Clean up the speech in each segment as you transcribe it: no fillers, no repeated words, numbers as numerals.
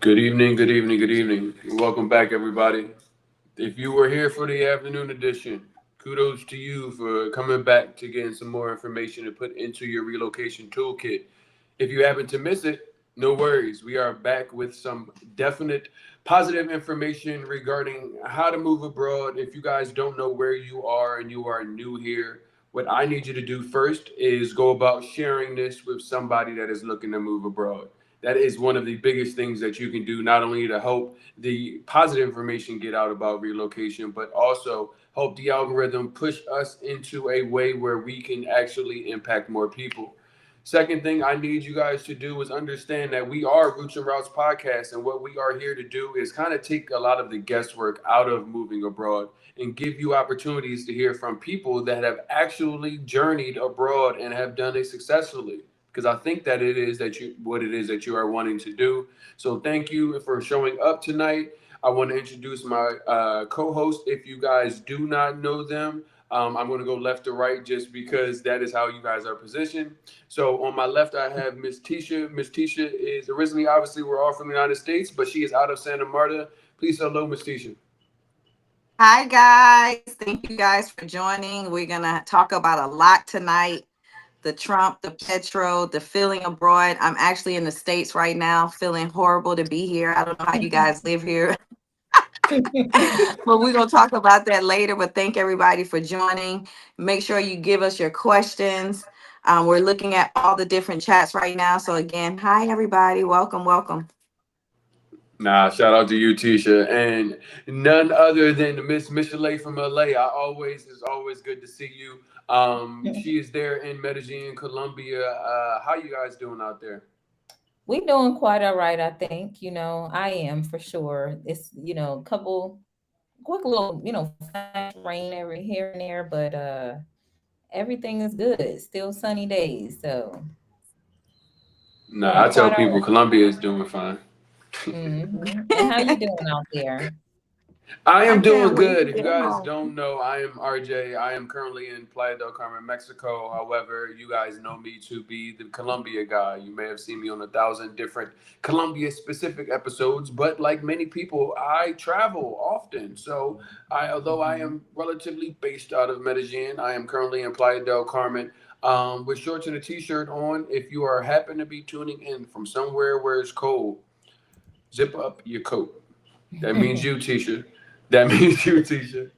Good evening, good evening, good evening. Welcome back, everybody. If you were here for the afternoon edition, kudos to you for coming back to getting some more information to put into your relocation toolkit. If you happen to miss it, no worries. We are back with some definite positive information regarding how to move abroad. If you guys don't know where you are and you are new here, what I need you to do first is go about sharing this with somebody that is looking to move abroad. That is one of the biggest things that you can do, not only to help the positive information get out about relocation, but also help the algorithm push us into a way where we can actually impact more people. Second thing I need you guys to do is understand that we are Roots and Routes podcast, and what we are here to do is kind of take a lot of the guesswork out of moving abroad and give you opportunities to hear from people that have actually journeyed abroad and have done it successfully. Because I think that it is that you what it is that you are wanting to do. So thank you for showing up tonight. I want to introduce my co-host. If you guys do not know them, I'm going to go left to right just because that is how you guys are positioned. So on my left, I have Miss Tisha. Miss Tisha is originally, obviously, we're all from the United States, but she is out of Santa Marta. Please hello, Miss Tisha. Hi, guys. Thank you guys for joining. We're going to talk about a lot tonight: the Trump, the Petro, the feeling abroad. I'm actually in the States right now, feeling horrible to be here. I don't know how you guys live here, but we're going to talk about that later. But thank everybody for joining. Make sure you give us your questions. We're looking at all the different chats right now. So, again, hi, everybody. Welcome, welcome. Nah, shout out to you, Tisha, and none other than Miss Michelet from LA. It's always good to see you. She is there in Medellín, Colombia. How you guys doing out there? We doing quite all right, I think. I am for sure. It's, a couple quick little, flash rain every here and there, but everything is good. Still sunny days. So Nah, doing I tell quite all people right. Colombia is doing fine. And how you doing out there? I I am doing can't wait good. to If you get guys home. don't know, I am RJ. I am currently in Playa del Carmen, Mexico. However, you guys know me to be the Colombia guy. You may have seen me on 1,000 different Colombia specific episodes, but like many people, I travel often. So, although I am relatively based out of Medellin, I am currently in Playa del Carmen. With shorts and a t-shirt on. If you are happen to be tuning in from somewhere where it's cold, zip up your coat. That means you, Tisha. That means you, Tisha.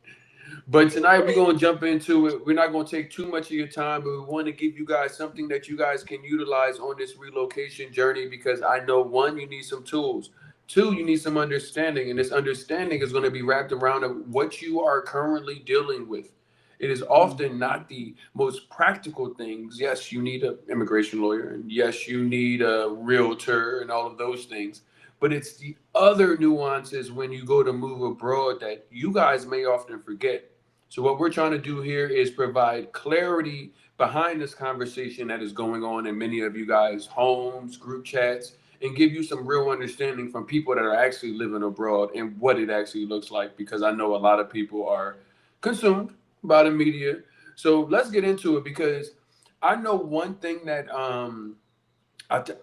But tonight we're gonna jump into it. We're not gonna take too much of your time, but we want to give you guys something that you guys can utilize on this relocation journey because I know one, you need some tools. Two, you need some understanding, and this understanding is going to be wrapped around of what you are currently dealing with. It is often Mhm. not the most practical things. Yes, you need an immigration lawyer, and yes, you need a realtor, and all of those things. But it's the other nuances when you go to move abroad that you guys may often forget. So, what we're trying to do here is provide clarity behind this conversation that is going on in many of you guys' homes, group chats, and give you some real understanding from people that are actually living abroad and what it actually looks like. Because I know a lot of people are consumed by the media. So, let's get into it because I know one thing that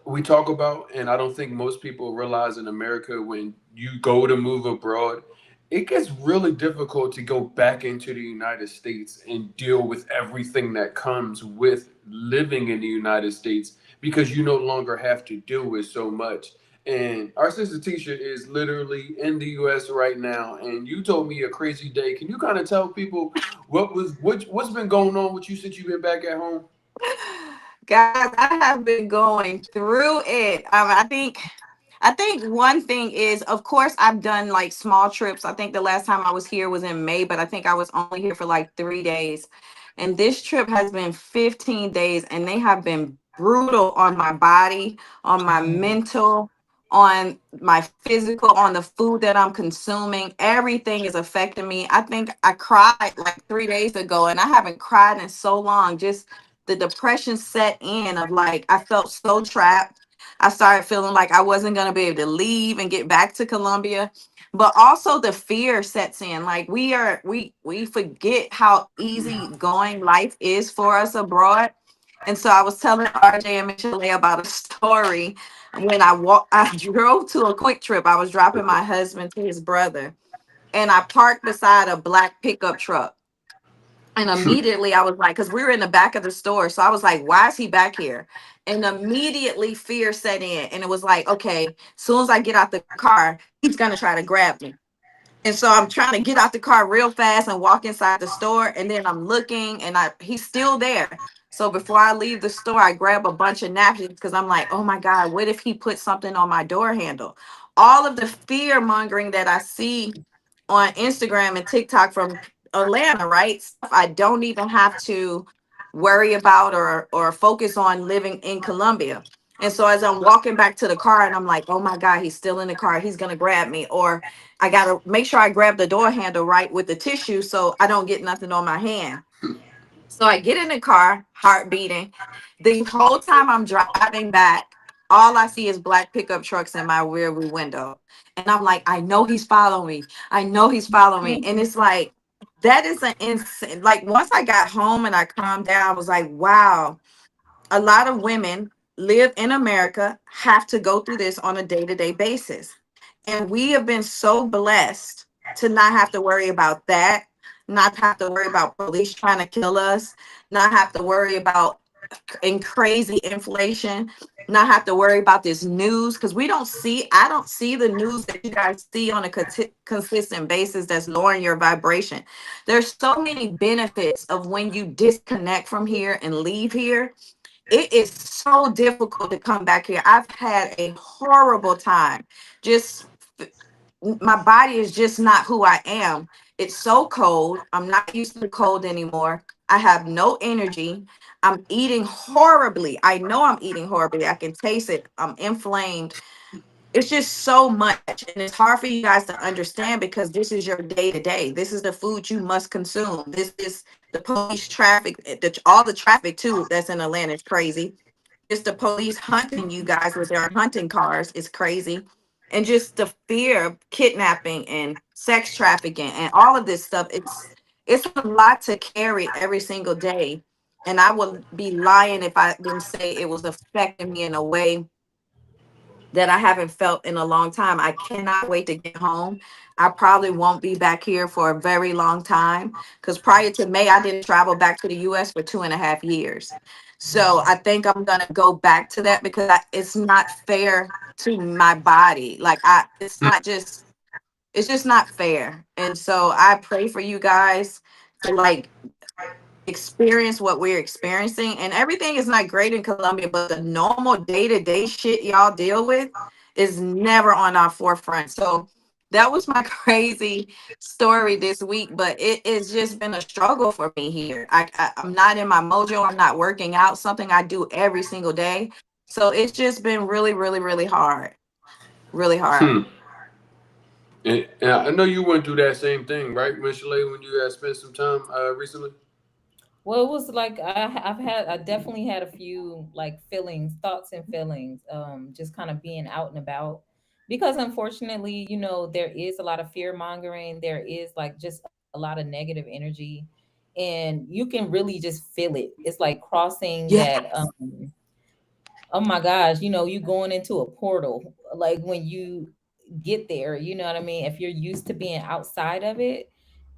we talk about, and I don't think most people realize in America when you go to move abroad, it gets really difficult to go back into the United States and deal with everything that comes with living in the United States because you no longer have to deal with so much. And our sister Tisha is literally in the US right now, and you told me a crazy day. Can you kind of tell people what's been going on with you since you've been back at home? Guys, I have been going through it. I think one thing is, of course, I've done like small trips. I think the last time I was here was in May, but I think I was only here for like 3 days. And this trip has been 15 days, and they have been brutal on my body, on my Mhm. mental, on my physical, on the food that I'm consuming. Everything is affecting me. I think I cried like 3 days ago, and I haven't cried in so long. Just the depression set in of like, I felt so trapped. I started feeling like I wasn't going to be able to leave and get back to Colombia. But also the fear sets in. Like we forget how easy going life is for us abroad. And so I was telling RJ and Michelle about a story. when I walk, I drove to a quick trip. I was dropping my husband to his brother, and I parked beside a black pickup truck. And immediately I was like, because we were in the back of the store. So I was like, why is he back here? And immediately fear set in. And it was like, okay, as soon as I get out the car, he's going to try to grab me. And so I'm trying to get out the car real fast and walk inside the store. And then I'm looking and he's still there. So before I leave the store, I grab a bunch of napkins because I'm like, oh my God, what if he put something on my door handle? All of the fear mongering that I see on Instagram and TikTok from Atlanta, right? Stuff I don't even have to worry about or focus on living in Colombia. And so as I'm walking back to the car and I'm like, oh my God, he's still in the car. He's gonna grab me. Or I gotta make sure I grab the door handle right with the tissue so I don't get nothing on my hand. So I get in the car, heart beating. The whole time I'm driving back, all I see is black pickup trucks in my rear view window. And I'm like, I know he's following me. I know he's following me. And it's like, that is an insane. Like, once I got home and I calmed down, I was like, wow, a lot of women live in America have to go through this on a day-to-day basis. And we have been so blessed to not have to worry about that, not have to worry about police trying to kill us, not have to worry about crazy inflation, not have to worry about this news because I don't see the news that you guys see on a consistent basis that's lowering your vibration. There's so many benefits of when you disconnect from here and leave here. It is so difficult to come back here. I've had a horrible time. Just my body is just not who I am. It's so cold. I'm not used to the cold anymore. I have no energy. I'm eating horribly. I know I'm eating horribly. I can taste it. I'm inflamed. It's just so much. And it's hard for you guys to understand because this is your day to day. This is the food you must consume. This is the police traffic, all the traffic too that's in Atlanta is crazy. Just the police hunting you guys with their hunting cars is crazy. And just the fear of kidnapping and sex trafficking and all of this stuff, it's a lot to carry every single day. And I would be lying if I didn't say it was affecting me in a way that I haven't felt in a long time. I cannot wait to get home. I probably won't be back here for a very long time because prior to May, I didn't travel back to the US for 2.5 years. So I think I'm gonna go back to that because it's not fair to my body. It's just not fair. And so I pray for you guys to like experience what we're experiencing. And everything is not great in Colombia, but the normal day-to-day shit y'all deal with is never on our forefront. So that was my crazy story this week, but it has just been a struggle for me here. I'm not in my mojo. I'm not working out, something I do every single day. So it's just been really, really, really hard. Really hard. Hmm. And I know you went through that same thing, right, Michelle, when you had spent some time recently? Well, it was like I definitely had a few like feelings, thoughts and feelings, just kind of being out and about. Because unfortunately, there is a lot of fear mongering. There is like just a lot of negative energy, and you can really just feel it. It's like crossing Yes. that. Oh my gosh, you going into a portal. Like when you get there, you know what I mean? If you're used to being outside of it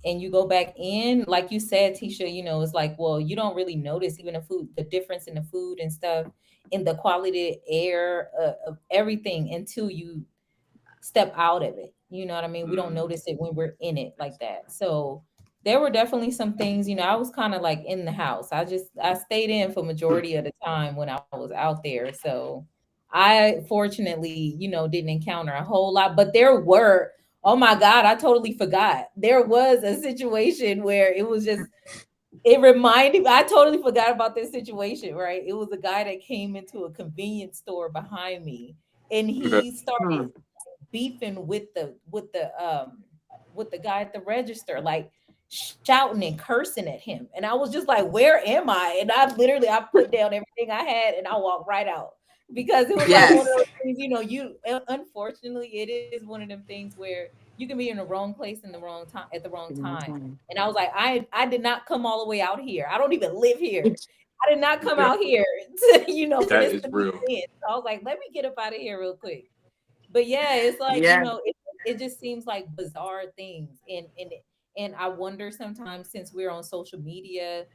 and you go back in, like you said, Tisha, it's like, well, you don't really notice even the difference in the food and stuff, in the quality of air, of everything until you step out of it. You know what I mean? We don't Mm. notice it when we're in it like that. So there were definitely some things, I was kind of like in the house. I stayed in for majority of the time when I was out there. So I fortunately, didn't encounter a whole lot, but there were, oh my God, I totally forgot. There was a situation where it was just, it reminded me, I totally forgot about this situation, right? It was a guy that came into a convenience store behind me and Okay. he started Hmm. beefing with the guy at the register, like shouting and cursing at him. And I was just like, where am I? And I put down everything I had and I walked right out because it was like one of Yes. those things, unfortunately it is one of them things where you can be in the wrong place in the wrong time at the wrong time. And I was like, I did not come all the way out here. I don't even live here. I did not come Yeah, out here to, for that this is to be real. the end. So I was like, let me get up out of here real quick. But yeah, it's like, Yeah. it just seems like bizarre things. And I wonder sometimes, since we're on social media,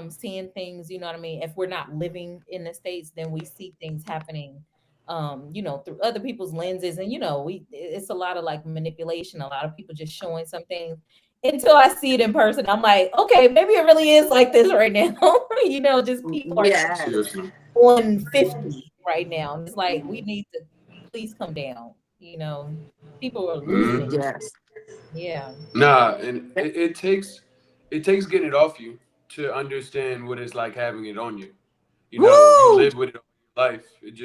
seeing things, you know what I mean? If we're not living in the States, then we see things happening, through other people's lenses. And, it's a lot of like manipulation, a lot of people just showing some things until I see it in person. I'm like, okay, maybe it really is like this right now. Just people are just Yes. Seriously. on 50 right now. And it's like, we need to please come down. People are losing it. Hmm. Yes. Yeah. Nah, and it takes getting it off you to understand what it's like having it on you. You Woo! live with it all your life. It's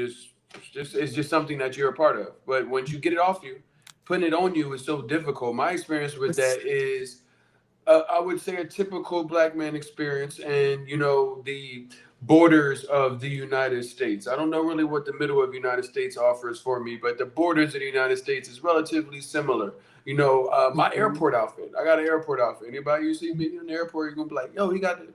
just something that you're a part of. But once you get it off you, putting it on you is so difficult. My experience with that is I would say a typical black man experience, and the borders of the United States. I don't know really what the middle of the United States offers for me, but the borders of the United States is relatively similar. My Mhm. airport outfit. I got an airport outfit. Anybody you see me in the airport, you're gonna be like, "Yo, he got the."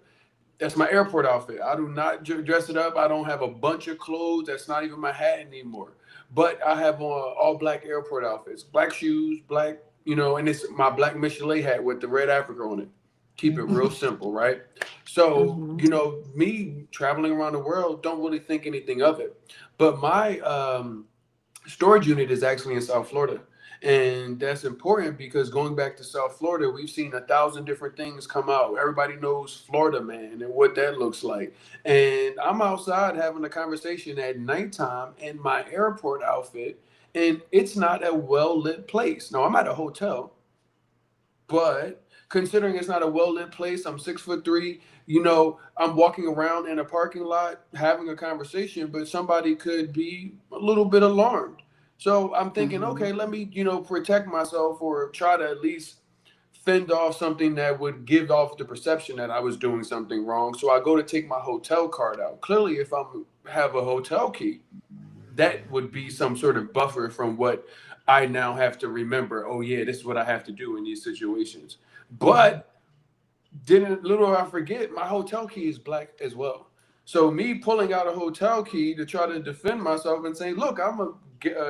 That's my airport outfit. I do not dress it up. I don't have a bunch of clothes. That's not even my hat anymore. But I have on all black airport outfits, black shoes, black, and it's my black Michelin hat with the red Africa on it. Keep it Mhm. real simple, right? So, Mhm. me traveling around the world, don't really think anything of it. But my storage unit is actually in South Florida. And that's important because going back to South Florida, we've seen 1,000 different things come out. Everybody knows Florida Man and what that looks like. And I'm outside having a conversation at nighttime in my airport outfit, and it's not a well lit place. Now, I'm at a hotel, but considering it's not a well lit place, I'm 6'3". I'm walking around in a parking lot having a conversation, but somebody could be a little bit alarmed. So I'm thinking, Mhm. okay, let me, protect myself or try to at least fend off something that would give off the perception that I was doing something wrong. So I go to take my hotel card out. Clearly, if I have a hotel key, that would be some sort of buffer from what I now have to remember. Oh yeah, this is what I have to do in these situations. Mhm. But didn't little I forget, my hotel key is black as well. So me pulling out a hotel key to try to defend myself and saying, "Look, I'm a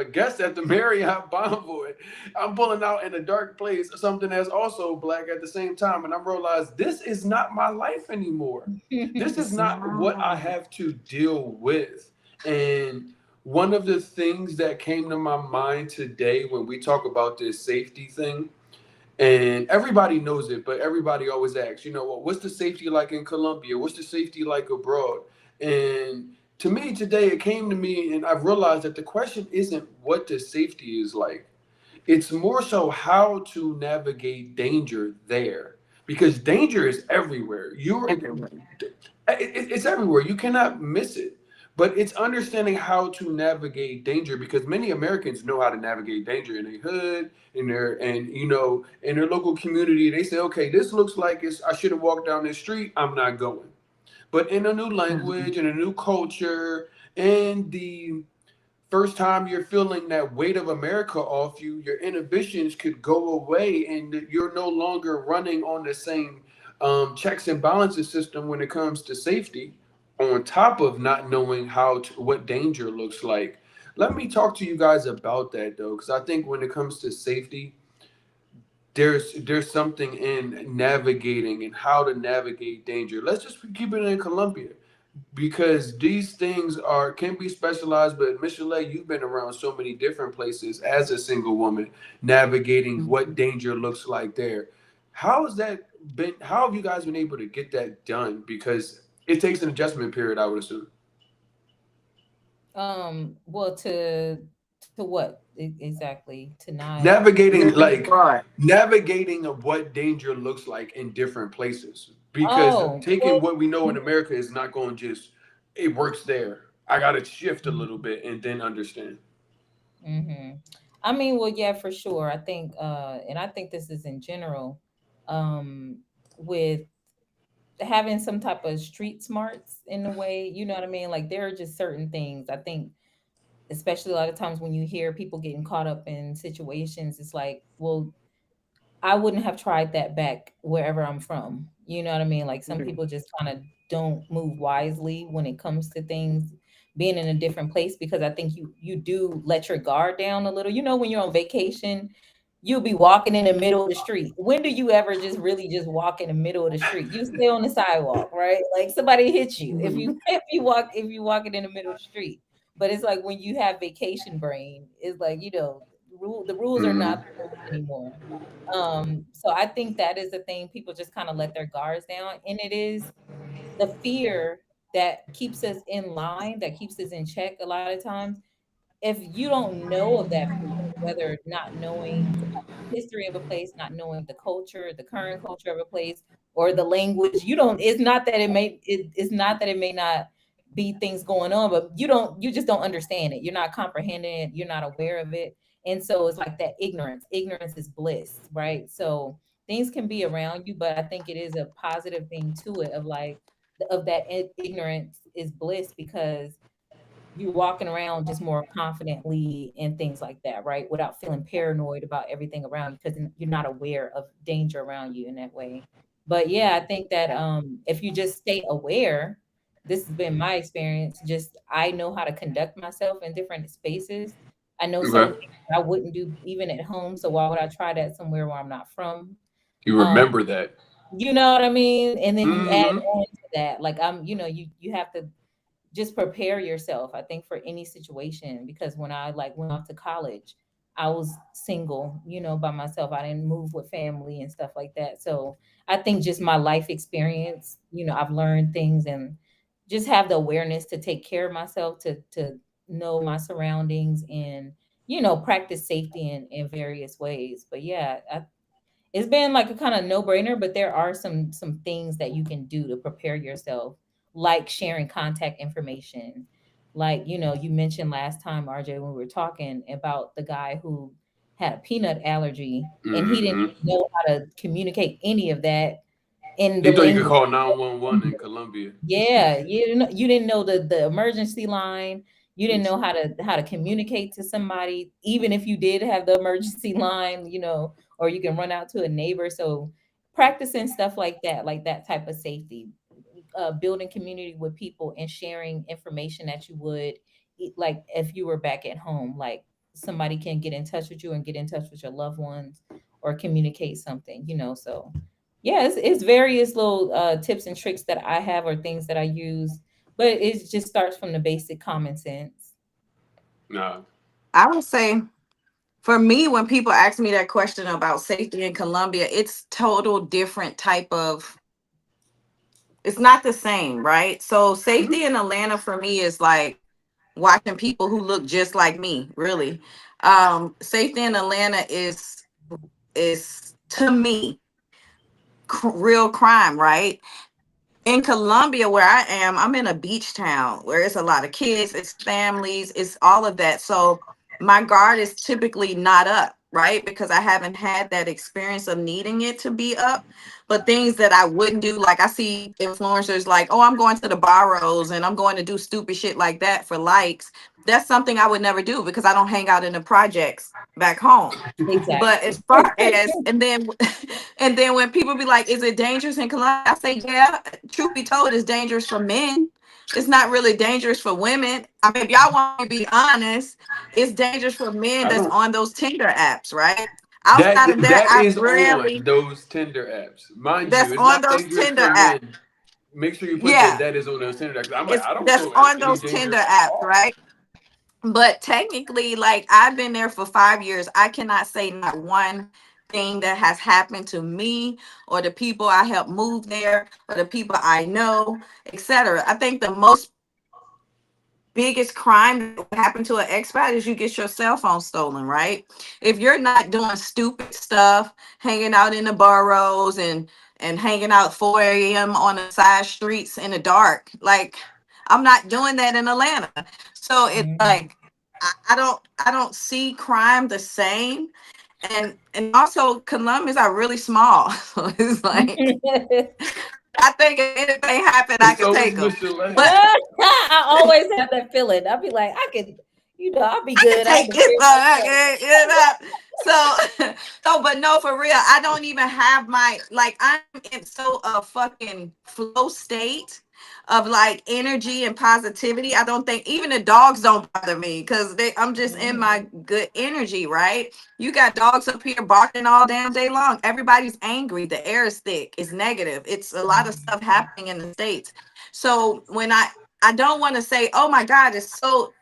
guest at the Marriott Bonvoy." I'm pulling out in a dark place something that's also black at the same time, and I realized this is not my life anymore. This is It's not what I not. have to deal with. And one of the things that came to my mind today when we talk about this safety thing, and everybody knows it, but everybody always asks, well, what's the safety like in Colombia? What's the safety like abroad? And to me today, it came to me, and I've realized that the question isn't what the safety is like. It's more so how to navigate danger there, because danger is everywhere. Everywhere. It's everywhere. You cannot miss it. But it's understanding how to navigate danger, because many Americans know how to navigate danger in their hood, in their local community. They say, okay, this looks like I should have walked down this street. I'm not going. But in a new Mhm. language, in a new culture, and the first time you're feeling that weight of America off you, your inhibitions could go away, and you're no longer running on the same checks and balances system when it comes to safety. On top of not knowing what danger looks like, let me talk to you guys about that though, because I think when it comes to safety, there's something in navigating and how to navigate danger. Let's just keep it in Colombia, because these things can be specialized. But Michelle, you've been around so many different places as a single woman, navigating what Mhm. danger looks like there. How has that been? How have you guys been able to get that done? Because it takes an adjustment period, I would assume. Well, to what exactly? To not. Navigating Living like abroad. navigating of what danger looks like in different places. Because Oh, taking well. what we know in America is not going to just it works there. I got to shift a little bit and then understand. Mm-hmm. I mean, well, yeah, for sure. I think, and I think this is in general, with having some type of street smarts in a way. You know what I mean? Like there are just certain things. I think, especially a lot of times when you hear people getting caught up in situations, it's like, well, I wouldn't have tried that back wherever I'm from. You know what I mean? Like some Mhm. people just kind of don't move wisely when it comes to things being in a different place, because I think you do let your guard down a little. You know, when you're on vacation, you'll be walking in the middle of the street. When do you ever just really just walk in the middle of the street? You stay on the sidewalk, right? Like somebody hits you if you if you walking in the middle of the street. But it's like when you have vacation brain, it's like, you know, the rules are Mm-hmm. not the rules anymore. So I think that is the thing. People just kind of let their guards down, and it is the fear that keeps us in line, that keeps us in check a lot of times. If you don't know of that fear, whether not knowing about the history of a place, not knowing the culture, the current culture of a place, or the language, you don't. It's not that it's not that it may not be things going on, but you just don't understand it. You're not comprehending it. You're not aware of it, and so it's like that ignorance. Ignorance is bliss, right? So things can be around you, but I think it is a positive thing to it, of like of that ignorance is bliss, because you're walking around just more confidently and things like that, right? Without feeling paranoid about everything around you, because you're not aware of danger around you in that way. But yeah, I think that if you just stay aware, this has been my experience. Just I know how to conduct myself in different spaces. I know certain Okay. things I wouldn't do even at home. So why would I try that somewhere where I'm not from? You Um, remember that. you know what I mean? And then you add Mm-hmm. on to that, like you have to just prepare yourself, I think, for any situation. Because when I like went off to college, I was single, you know, by myself. I didn't move with family and stuff like that. So I think just my life experience, you know, I've learned things, and just have the awareness to take care of myself, to know my surroundings, and you know, practice safety in various ways. But yeah, it's been like a kind of no-brainer, but there are some things that you can do to prepare yourself, like sharing contact information. Like, you know, you mentioned last time, RJ, when we were talking about the guy who had a peanut allergy, and he didn't Mm-hmm. know how to communicate any of that in the He thought you could language. call 911 in Colombia. Yeah, you didn't know the emergency line. You didn't know how to communicate to somebody, even if you did have the emergency line, you know, or you can run out to a neighbor. So practicing stuff like that type of safety, building community with people, and sharing information that you would like if you were back at home, like somebody can get in touch with you and get in touch with your loved ones, or communicate something, you know. So yeah, it's various little tips and tricks that I have, or things that I use, but it just starts from the basic common sense. Nah. I would say for me, when people ask me that question about safety in Colombia, it's total different type of, it's not the same, right? So Mm-hmm. safety in Atlanta for me is like watching people who look just like me, really. Safety in Atlanta is to me real crime, right? In Colombia, where I am, I'm in a beach town where it's a lot of kids, it's families, it's all of that. So my guard is typically not up, right? Because I haven't had that experience of needing it to be up. But things that I wouldn't do, like I see influencers like, oh, I'm going to the barrows and I'm going to do stupid shit like that for likes. That's something I would never do because I don't hang out in the projects back home. But Exactly. as far as and then when people be like, "Is it dangerous in Colombia?" I say, "Yeah." Truth be told, it's dangerous for men. It's not really dangerous for women. I mean, if y'all want to be honest, it's dangerous for men I that's don't. on those Tinder apps, right? That Outside of that, that I is on rarely those Tinder apps, mind that's you. It's on not those dangerous Tinder for apps. men. Make sure you put that Yeah, that is on those Tinder apps. I'm like, it's I don't that's feel on any those Tinder danger at apps, all. right? But technically, like I've been there for 5 years. I cannot say not one thing that has happened to me or the people I helped move there or the people I know, etc. I think the most biggest crime that will happen to an expat is you get your cell phone stolen, right? If you're not doing stupid stuff, hanging out in the boroughs and hanging out 4 a.m. on the side streets in the dark, like I'm not doing that in Atlanta. So it's Mhm. like I don't see crime the same. And also Colombians are really small. So it's like I think if anything happened, I could So is take them. Michelet. But I always have that feeling. I'll be like, I could, I'll be I could good. I take can this feel one. myself. You know? So, so, but no, for real, I don't even have my, like, I'm in so a fucking flow state of like energy and positivity. I don't think even the dogs don't bother me because I'm just in my good energy, right? You got dogs up here barking all damn day long. Everybody's angry. The air is thick. It's negative. It's a lot of stuff happening in the States. So when I don't want to say, oh my God, it's so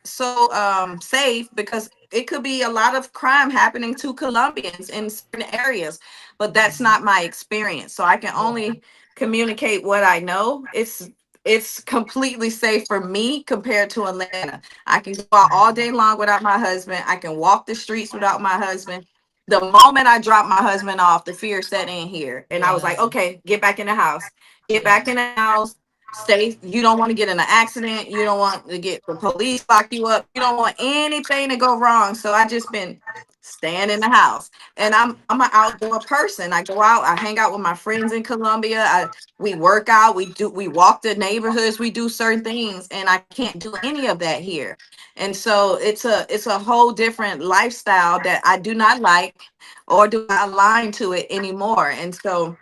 safe, because it could be a lot of crime happening to Colombians in certain areas, but that's not my experience. So I can only communicate what I know. It's completely safe for me compared to Atlanta. I can go out all day long without my husband. I can walk the streets without my husband. The moment I dropped my husband off, the fear set in here. And I was like, Yeah. okay, get back in the house. Get back Yeah. in the house. Stay. You don't want to get in an accident. You don't want to get the police lock you up. You don't want anything to go wrong. So I just been staying in the house. And I'm an outdoor person. I go out, I hang out with my friends in Colombia. We work out, we walk the neighborhoods, we do certain things, and I can't do any of that here. And so it's a whole different lifestyle that I do not like, or do I align to it anymore. And so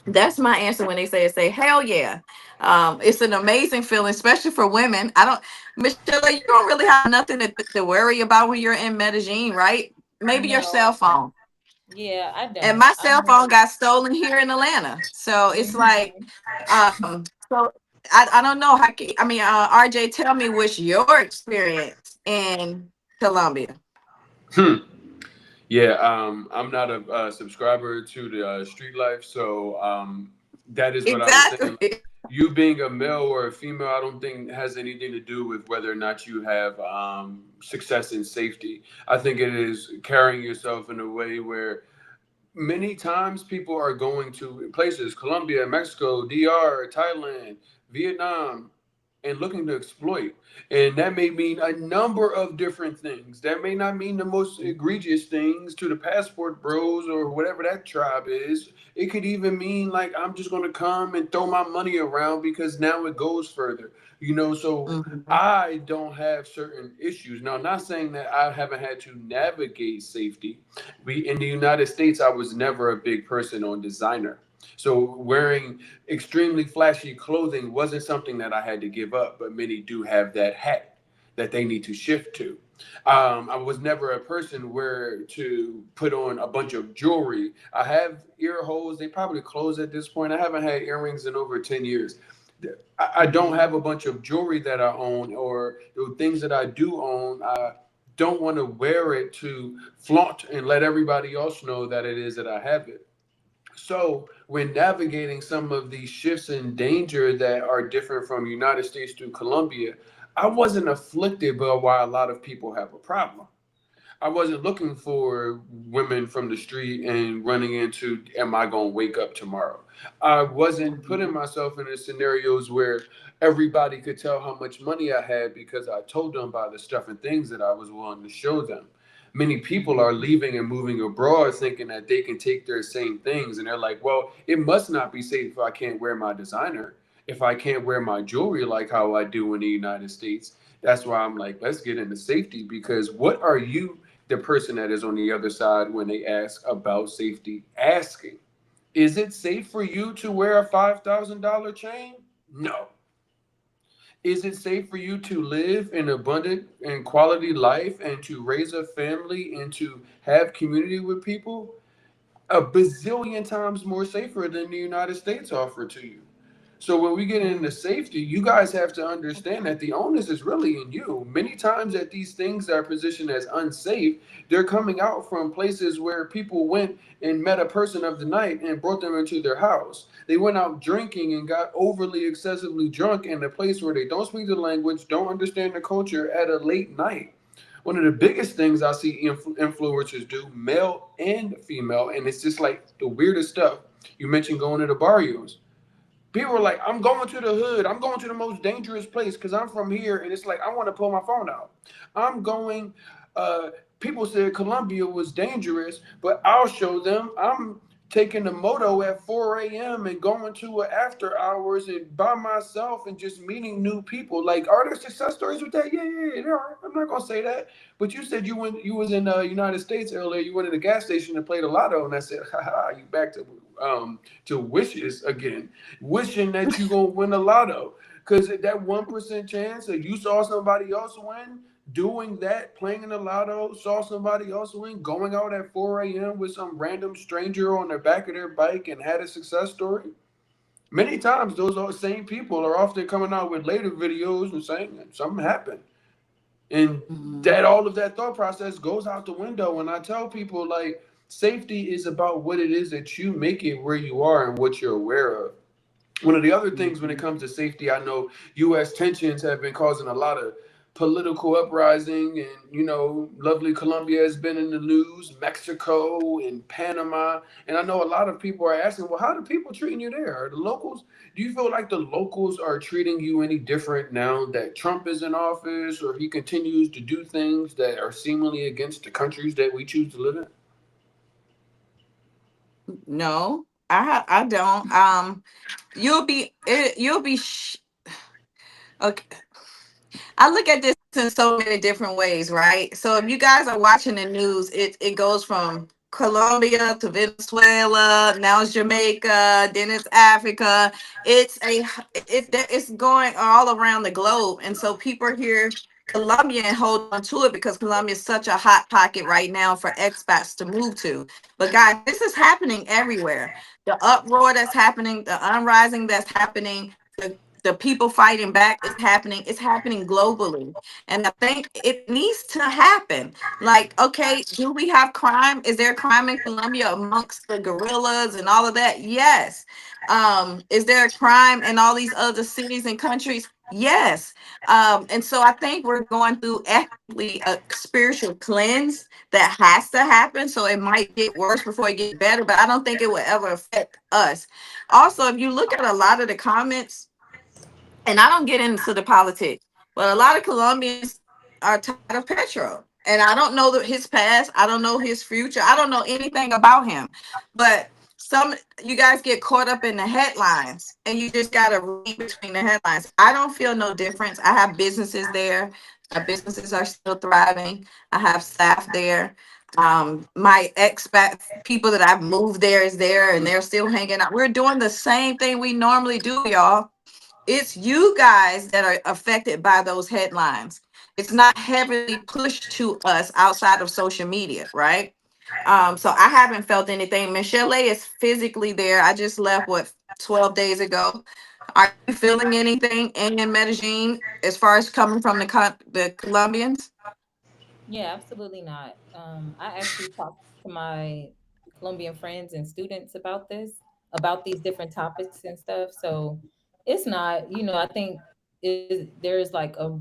that's my answer when they say hell yeah. It's an amazing feeling, especially for women. I don't, Michelle, you don't really have nothing to worry about when you're in Medellin, right? Maybe your cell No. phone. Yeah, I And don't. my cell phone got stolen here in Atlanta. So it's like, Mhm. so I don't know how, I mean, RJ, tell me what's your experience in Colombia. Hmm. Yeah, I'm not a, subscriber to the street life, so that is what I was saying. Exactly. You being a male or a female, I don't think has anything to do with whether or not you have success and safety. I think it is carrying yourself in a way where many times people are going to places, Colombia, Mexico, DR, Thailand, Vietnam, and looking to exploit. And that may mean a number of different things. That may not mean the most egregious things to the passport bros or whatever that tribe is. It could even mean like, I'm just going to come and throw my money around because now it goes further. So Mhm. I don't have certain issues. Now, I'm not saying that I haven't had to navigate safety. We in the United States, I was never a big person on designer. So wearing extremely flashy clothing wasn't something that I had to give up, but many do have that hat that they need to shift to. I was never a person where to put on a bunch of jewelry. I have ear holes; they probably closed at this point. I haven't had earrings in over 10 years. I don't have a bunch of jewelry that I own, or the things that I do own. I don't want to wear it to flaunt and let everybody else know that it is that I have it. So when navigating some of these shifts in danger that are different from United States to Colombia, I wasn't afflicted by why a lot of people have a problem. I wasn't looking for women from the street and running into, am I going to wake up tomorrow? I wasn't putting myself in the scenarios where everybody could tell how much money I had because I told them by the stuff and things that I was willing to show them. Many people are leaving and moving abroad thinking that they can take their same things. And they're like, well, it must not be safe if I can't wear my designer, if I can't wear my jewelry like how I do in the United States. That's why I'm like, let's get into safety, because what are you, the person that is on the other side, when they ask about safety, asking, is it safe for you to wear a $5,000 chain? No. Is it safe for you to live an abundant and quality life and to raise a family and to have community with people? A bazillion times more safer than the United States offer to you. So when we get into safety, you guys have to understand that the onus is really in you. Many times that these things are positioned as unsafe, they're coming out from places where people went and met a person of the night and brought them into their house. They went out drinking and got overly excessively drunk in a place where they don't speak the language, don't understand the culture at a late night. One of the biggest things I see influencers do, male and female, and it's just like the weirdest stuff. You mentioned going to the barrios. People are like, I'm going to the hood. I'm going to the most dangerous place because I'm from here. And it's like, I want to pull my phone out. I'm going, uh, people said Colombia was dangerous, but I'll show them I'm taking the moto at 4 a.m. and going to a after hours and by myself and just meeting new people. Like, are there success stories with that? Yeah, there are. I'm not gonna say that. But you said you was in the United States earlier. You went to the gas station and played a lotto, and I said, haha, you back to wishes again, wishing that you gonna win a lotto. Because that 1% chance that you saw somebody else win, doing that, playing in the lotto, saw somebody else win, going out at 4 a.m. with some random stranger on the back of their bike and had a success story. Many times, those same people are often coming out with later videos and saying that something happened. And Mhm. that all of that thought process goes out the window. And I tell people, like, safety is about what it is that you make it where you are and what you're aware of. One of the other things when it Mhm. comes to safety, I know U.S. tensions have been causing a lot of political uprising, and lovely Colombia has been in the news, Mexico and Panama, and I know a lot of people are asking, well, how are the people treating you there? Are the locals? Do you feel like the locals are treating you any different now that Trump is in office, or he continues to do things that are seemingly against the countries that we choose to live in? No, I don't. You'll be okay. I look at this in so many different ways, right? So if you guys are watching the news, it goes from Colombia to Venezuela, now it's Jamaica, then it's Africa. It's going all around the globe, and so people are here. Colombia and hold on to it because Colombia is such a hot pocket right now for expats to move to. But guys, this is happening everywhere. The uproar that's happening, the unrising that's happening, the people fighting back is happening. It's happening globally. And I think it needs to happen. Like, okay, do we have crime? Is there crime in Colombia amongst the guerrillas and all of that? Yes. Is there a crime in all these other cities and countries? Yes. And so I think we're going through ethically a spiritual cleanse that has to happen. So it might get worse before it get better, but I don't think it will ever affect us. Also, if you look at a lot of the comments, and I don't get into the politics, but a lot of Colombians are tired of Petro. And I don't know his past. I don't know his future. I don't know anything about him. But some you guys get caught up in the headlines and you just gotta read between the headlines. I don't feel no difference. I have businesses there. My businesses are still thriving. I have staff there. My expat people that I've moved there is there and they're still hanging out. We're doing the same thing we normally do, y'all. It's you guys that are affected by those headlines. It's not heavily pushed to us outside of social media, right? So I haven't felt anything. Michelle is physically there. I just left 12 days ago. Are you feeling anything in Medellin as far as coming from the Colombians? Yeah, absolutely not. I actually talked to my Colombian friends and students about this, about these different topics and stuff. So it's not, I think there's like a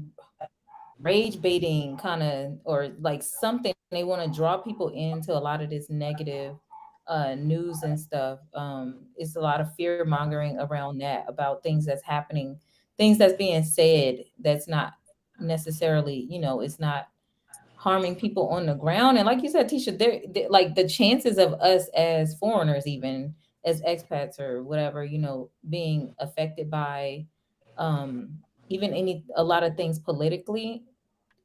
rage baiting kind of, or like something they want to draw people into a lot of this negative news and stuff. It's a lot of fear mongering around that, about things that's happening, things that's being said that's not necessarily, it's not harming people on the ground. And like you said, Tisha, like the chances of us as foreigners, even as expats or whatever, being affected by even a lot of things politically,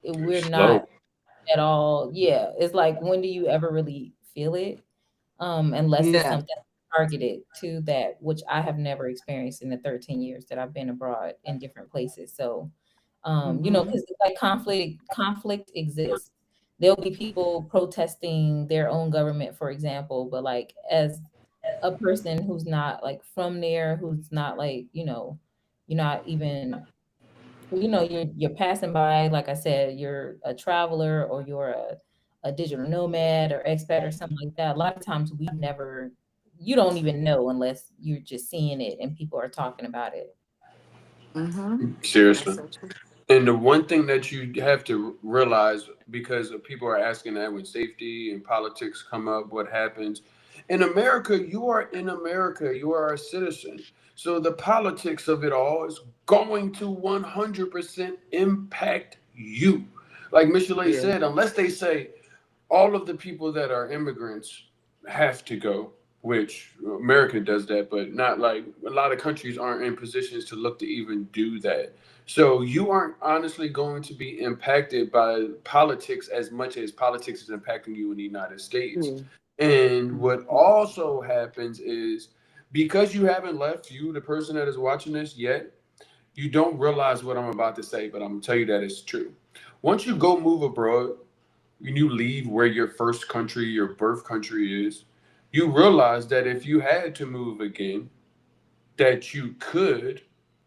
we're not Slow. at all. Yeah, it's like, when do you ever really feel it? Unless it's Yeah. something targeted to that, which I have never experienced in the 13 years that I've been abroad in different places. So Hmm. because like conflict exists. There'll be people protesting their own government, for example, but like, as a person who's not like from there, who's not like, you're not even, you're passing by, like I said, you're a traveler, or you're a digital nomad or expat or something like that. A lot of times you don't even know unless you're just seeing it and people are talking about it. Hmm. That's Seriously. so true. And the one thing that you have to realize, because people are asking that when safety and politics come up, what happens? In America, you are in America, you are a citizen. So the politics of it all is going to 100% impact you. Like Michelle Yeah. said, unless they say all of the people that are immigrants have to go, which America does that, but not like a lot of countries aren't in positions to look to even do that. So you aren't honestly going to be impacted by politics as much as politics is impacting you in the United States. Mm. And what also happens is because you haven't left, you, the person that is watching this yet, you don't realize what I'm about to say, but I'm gonna tell you that it's true. Once you go move abroad, when you leave where your first country, your birth country is, you realize that if you had to move again, that you could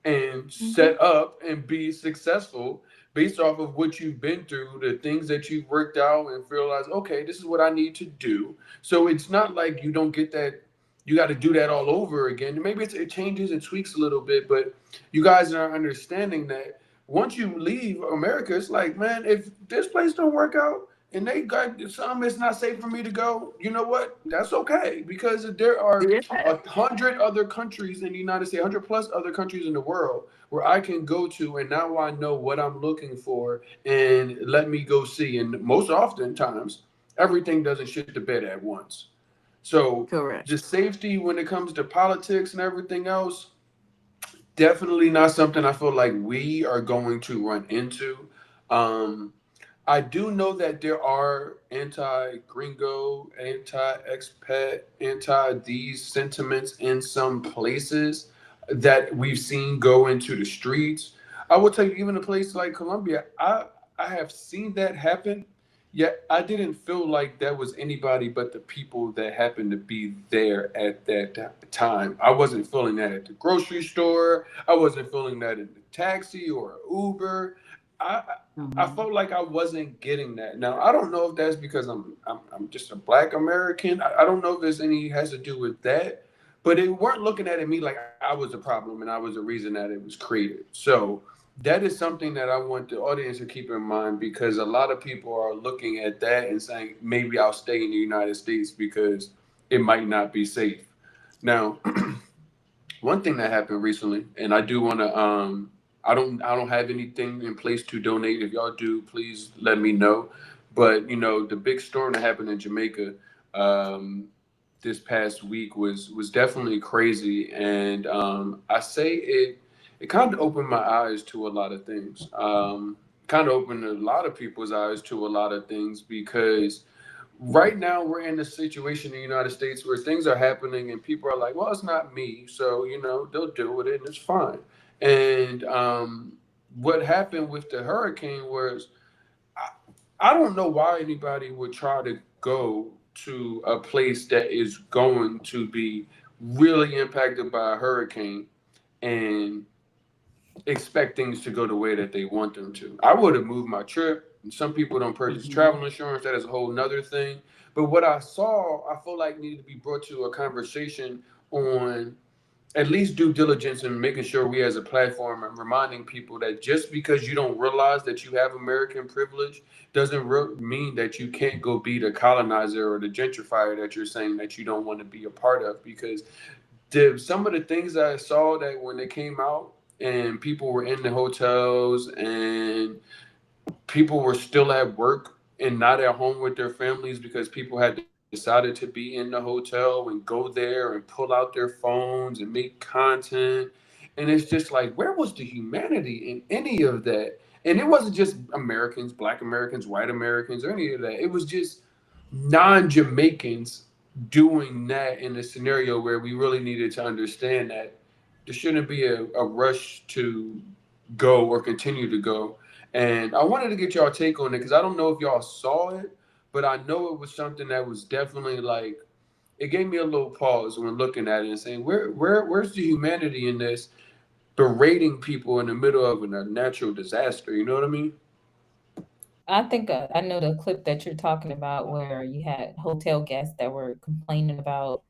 and Mhm. set up and be successful based off of what you've been through, the things that you've worked out, and realize, okay, this is what I need to do. So it's not like you don't get that, you got to do that all over again. Maybe it changes and tweaks a little bit, but you guys are understanding that once you leave America, it's like, man, if this place don't work out, and they got some, it's not safe for me to go. You know what? That's okay because there are Yeah. 100 other countries in the United States, 100 plus other countries in the world where I can go to, and now I know what I'm looking for, and let me go see. And most oftentimes, everything doesn't shit the bed at once. So Correct. the safety when it comes to politics and everything else, definitely not something I feel like we are going to run into. Um, I do know that there are anti-gringo, anti-expat, anti these sentiments in some places that we've seen go into the streets. I will tell you, even a place like Colombia, I have seen that happen. Yet I didn't feel like that was anybody but the people that happened to be there at that time. I wasn't feeling that at the grocery store. I wasn't feeling that in the taxi or Uber. I I Mhm. felt like I wasn't getting that. Now I don't know if that's because I'm just a Black American. I don't know if there's any has to do with that, but they weren't looking at me like I was a problem and I was the reason that it was created. So that is something that I want the audience to keep in mind because a lot of people are looking at that and saying maybe I'll stay in the United States because it might not be safe. Now, one thing that happened recently, and I do want to I don't have anything in place to donate. If y'all do, please let me know. But the big storm that happened in Jamaica this past week was definitely crazy, and I say it kind of opened my eyes to a lot of things. Kind of opened a lot of people's eyes to a lot of things because right now we're in a situation in the United States where things are happening and people are like, well, it's not me, so they'll deal with it and it's fine. And what happened with the hurricane was I don't know why anybody would try to go to a place that is going to be really impacted by a hurricane and expect things to go the way that they want them to. I would have moved my trip. Some people don't purchase Mhm. travel insurance. That is a whole nother thing. But what I saw, I feel like needed to be brought to a conversation on at least due diligence and making sure we as a platform are reminding people that just because you don't realize that you have American privilege doesn't mean that you can't go be the colonizer or the gentrifier that you're saying that you don't want to be a part of because some of the things I saw that when they came out and people were in the hotels and people were still at work and not at home with their families because people had decided to be in the hotel and go there and pull out their phones and make content. And it's just like, where was the humanity in any of that? And it wasn't just Americans, Black Americans, white Americans, or any of that. It was just non Jamaicans doing that in a scenario where we really needed to understand that there shouldn't be a rush to go or continue to go. And I wanted to get y'all take on it because I don't know if y'all saw it, but I know it was something that was definitely like it gave me a little pause when looking at it and saying, where's the humanity in this? Berating people in the middle of a natural disaster. You know what I mean? I think I know the clip that you're talking about where you had hotel guests that were complaining about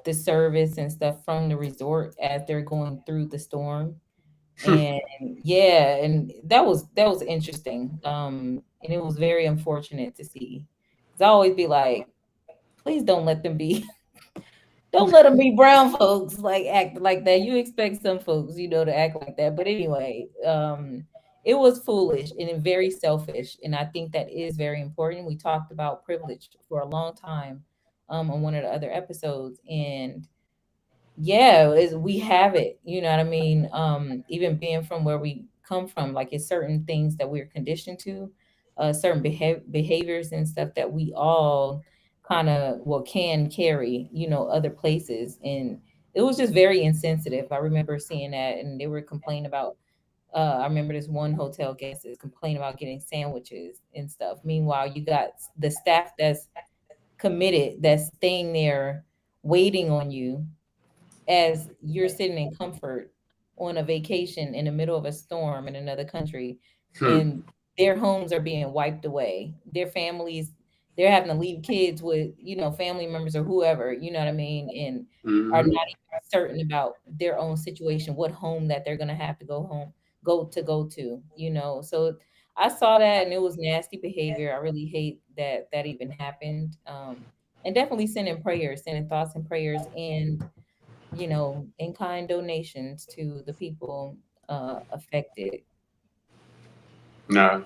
the service and stuff from the resort as they're going through the storm. And yeah, and that was interesting. And it was very unfortunate to see. 'Cause I always be like, please don't let them be don't let them be brown folks like act like that. You expect some folks, to act like that. But anyway, it was foolish and very selfish. And I think that is very important. We talked about privilege for a long time on one of the other episodes. And yeah, we have it, you know what I mean? Even being from where we come from, like it's certain things that we're conditioned to, certain behaviors and stuff that we all kind of, well, can carry, you know, other places. And it was just very insensitive. I remember seeing that, and they were complaining about, I remember this one hotel guest is complaining about getting sandwiches and stuff. Meanwhile, you got the staff that's committed, that's staying there waiting on you as you're sitting in comfort on a vacation in the middle of a storm in another country, Hmm. and their homes are being wiped away. Their families, they're having to leave kids with, you know, family members or whoever, you know what I mean, and are not Hmm. even certain about their own situation, what home that they're gonna have to go to, you know. So I saw that and it was nasty behavior. I really hate that that even happened. And definitely sending thoughts and prayers, and you know, in kind donations to the people affected. Nah,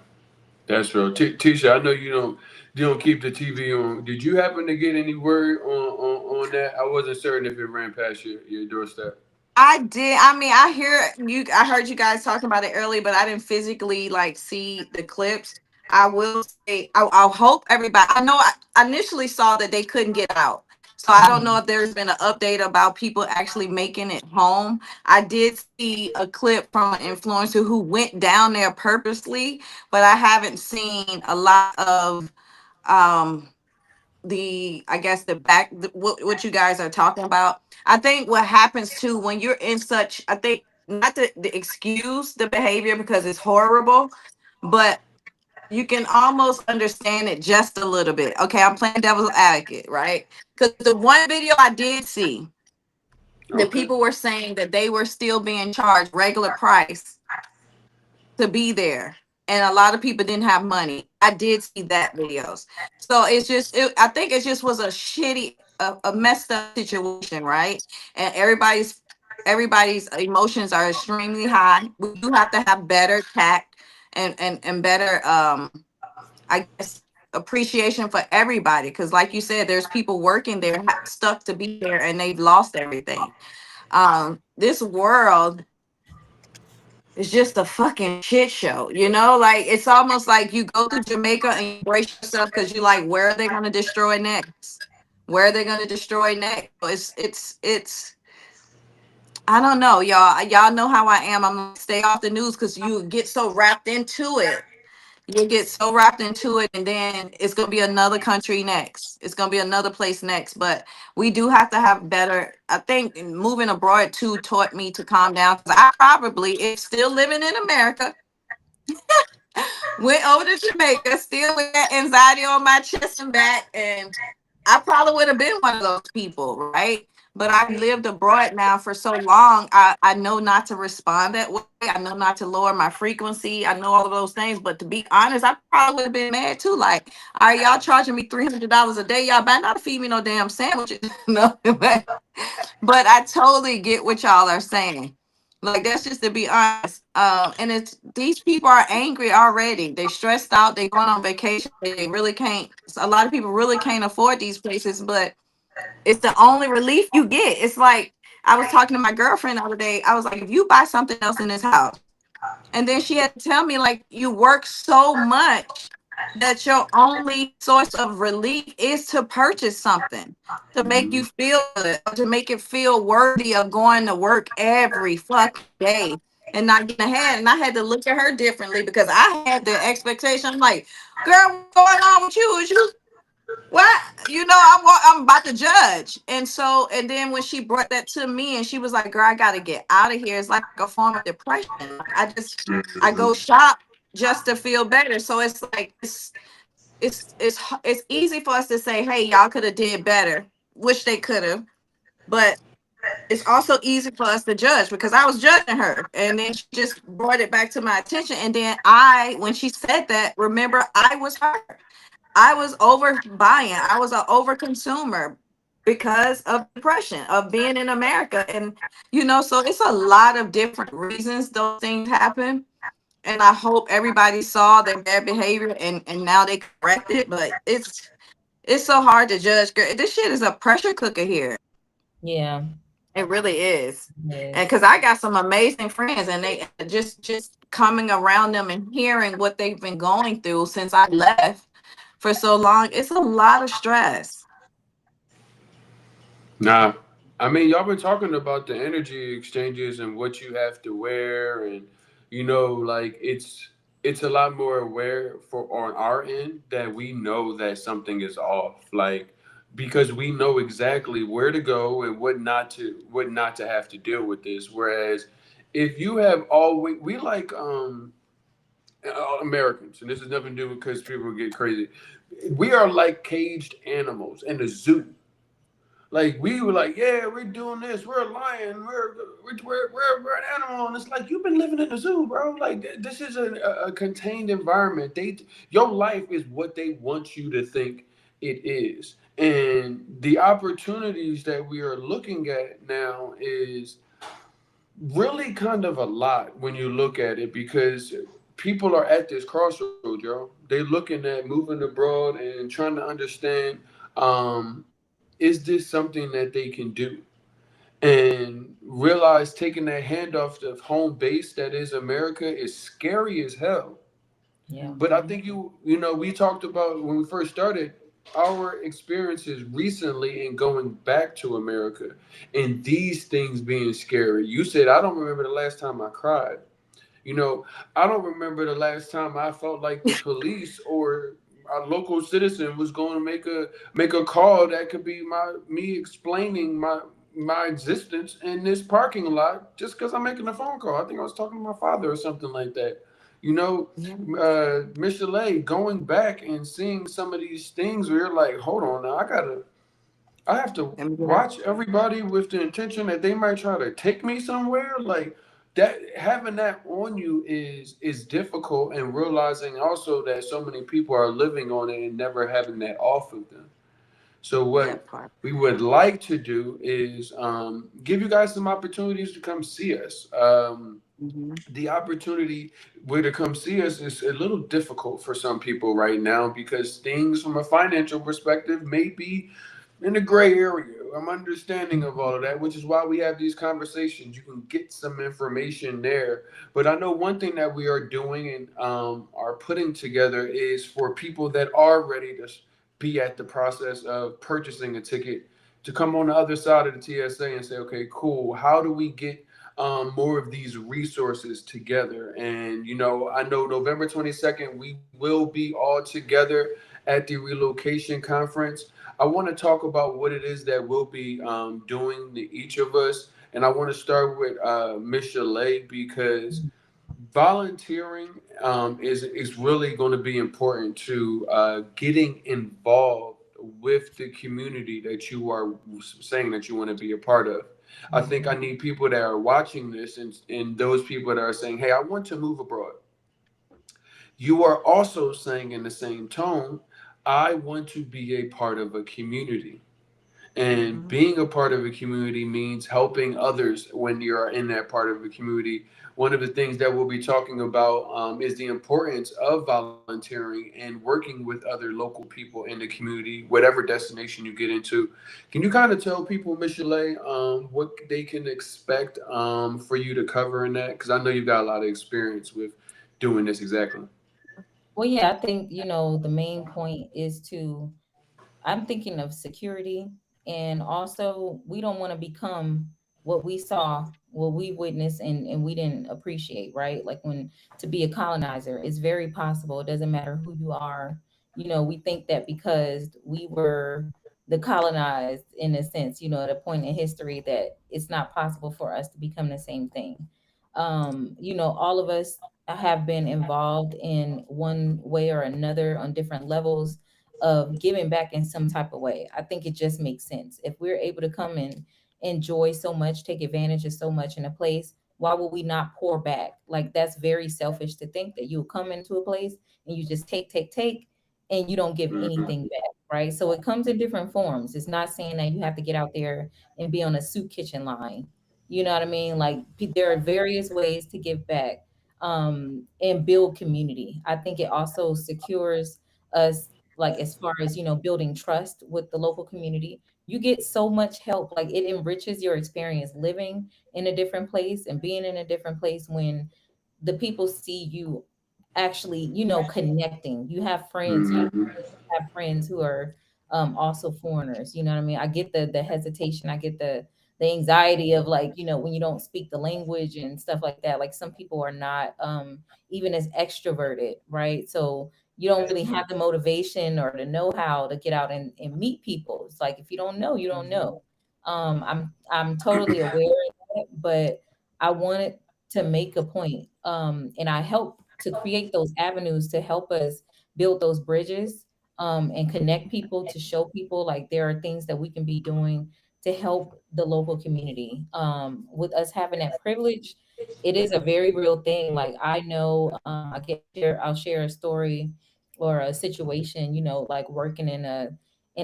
that's real. Tisha, I know you don't keep the TV on. Did you happen to get any word on that? I wasn't certain if it ran past your doorstep. I did. I mean, I hear you. I heard you guys talking about it early, but I didn't physically like see the clips. I will say, I hope everybody. I know I initially saw that they couldn't get out, so I don't know Mhm. if there's been an update about people actually making it home. I did see a clip from an influencer who went down there purposely, but I haven't seen a lot of um the I guess the back what you guys are talking about. I think what happens too when you're in such, I think, not to excuse the behavior because it's horrible, but you can almost understand it just a little bit. Okay, I'm playing devil's advocate, right? Because the one video I did see, the Okay. people were saying that they were still being charged regular price to be there, and a lot of people didn't have money. I did see that videos. So it's just I think it just was a shitty, a messed up situation, right? And everybody's emotions are extremely high. We do have to have better tact and better I guess appreciation for everybody, because like you said, there's people working there stuck to be there and they've lost everything. This world, it's just a fucking shit show, you know? Like it's almost like you go to Jamaica and you brace yourself because you like, where are they gonna destroy next? Where are they gonna destroy next? So it's I don't know, y'all. Y'all know how I am. I'm like, stay off the news because you get so wrapped into it. You get so wrapped into it, and then it's gonna be another country next. It's gonna be another place next. But we do have to have better. I think moving abroad too taught me to calm down, because I probably, if still living in America, went over to Jamaica, still with that anxiety on my chest and back, and I probably would have been one of those people, right? But I've lived abroad now for so long, I know not to respond that way. I know not to lower my frequency. I know all of those things. But to be honest, I probably would have been mad too. Like, are y'all charging me $300 a day? Y'all better not feed me no damn sandwiches. No, but I totally get what y'all are saying. Like that's just to be honest. And it's these people are angry already. They stressed out. They going on vacation. They really can't. A lot of people really can't afford these places, but it's the only relief you get. It's like I was talking to my girlfriend the other day. I was like, if you buy something else in this house, and then she had to tell me, like, you work so much that your only source of relief is to purchase something to make you Hmm. feel good, to make it feel worthy of going to work every fucking day and not getting ahead. And I had to look at her differently because I had the expectation. I'm like, girl, what's going on with you? Is you what? You know, I'm about to judge. And so, and then when she brought that to me and she was like, girl, I got to get out of here. It's like a form of depression. Like I go Hmm. shop just to feel better. So it's like, it's easy for us to say, hey, y'all could have did better. Wish they could have. But it's also easy for us to judge because I was judging her. And then she just brought it back to my attention. And then when she said that, remember, I was her. I was over buying. I was an over consumer because of depression, of being in America. And, so it's a lot of different reasons those things happen. And I hope everybody saw their bad behavior and now they correct it. But It's so hard to judge. Girl, this shit is a pressure cooker here. Yeah, It really is. it And is. because I got some amazing friends, and they just coming around them and hearing what they've been going through since I left for so long. It's a lot of stress. Nah, I mean, y'all been talking about the energy exchanges and what you have to wear, and like it's a lot more aware for on our end that we know that something is off, like because we know exactly where to go and what not to have to deal with this. Whereas if you have always we like Americans, and this has nothing to do with because people get crazy. We are like caged animals in a zoo. Like we were like, yeah, we're doing this. We're a lion. We're an animal. And it's like you've been living in the zoo, bro. Like this is a contained environment. Your life is what they want you to think it is, and the opportunities that we are looking at now is really kind of a lot when you look at it because people are at this crossroad, yo. They looking at moving abroad and trying to understand. Is this something that they can do? And realize taking that hand off the home base that is America is scary as hell. Yeah. But I Mhm. think we talked about when we first started our experiences recently in going back to America and these things being scary. You said, I don't remember the last time I cried. You know, I don't remember the last time I felt like the police or a local citizen was going to make a call that could be me explaining my existence in this parking lot just because I'm making a phone call. I think I was talking to my father or something like that. You know, Yeah. Michelet, going back and seeing some of these things where you're like, hold on now, I have to Let me get watch everybody with the intention that they might try to take me somewhere. Like that, having that on you is difficult, and realizing also that so many people are living on it and never having that off of them. So what that part. we would like to do is give you guys some opportunities to come see us. Mhm. The opportunity where to come see us is a little difficult for some people right now because things from a financial perspective may be in the gray area. I'm understanding of all of that, which is why we have these conversations. You can get some information there. But I know one thing that we are doing and are putting together is for people that are ready to be at the process of purchasing a ticket to come on the other side of the TSA and say, okay, cool. How do we get more of these resources together? And I know November 22nd we will be all together at the relocation conference. I want to talk about what it is that we'll be doing to each of us. And I want to start with Miss Chalet because volunteering is really going to be important to getting involved with the community that you are saying that you want to be a part of. I think I Mhm. need people that are watching this and those people that are saying, hey, I want to move abroad. You are also saying in the same tone, I want to be a part of a community. And Mhm. being a part of a community means helping others when you're in that part of a community. One of the things that we'll be talking about is the importance of volunteering and working with other local people in the community, whatever destination you get into. Can you kind of tell people, Michelle, what they can expect for you to cover in that? Because I know you've got a lot of experience with doing this exactly. Well, yeah, I think, the main point is to I'm thinking of security, and also we don't want to become what we saw, what we witnessed, and we didn't appreciate, right? Like when to be a colonizer, it's very possible. It doesn't matter who you are. We think that because we were the colonized in a sense, at a point in history that it's not possible for us to become the same thing. All of us have been involved in one way or another on different levels of giving back in some type of way. I think it just makes sense. If we're able to come and enjoy so much, take advantage of so much in a place, why would we not pour back? Like that's very selfish to think that you'll come into a place and you just take, and you don't give Hmm. anything back, right? So it comes in different forms. It's not saying that you have to get out there and be on a soup kitchen line. You know what I mean? Like there are various ways to give back and build community. I think it also secures us like as far as, building trust with the local community. You get so much help. Like it enriches your experience living in a different place and being in a different place when the people see you actually, connecting. You have friends, Mm-hmm. have friends who are also foreigners. You know what I mean? I get the hesitation. I get the anxiety of like, when you don't speak the language and stuff like that. Like some people are not even as extroverted, right? So you don't really have the motivation or the know-how to get out and meet people. It's like if you don't know, you don't know. I'm totally aware of that, but I wanted to make a point. And I help to create those avenues to help us build those bridges, and connect people, to show people like there are things that we can be doing to help the local community. With us having that privilege, it is a very real thing. Like I know, I'll share a story or a situation, like working in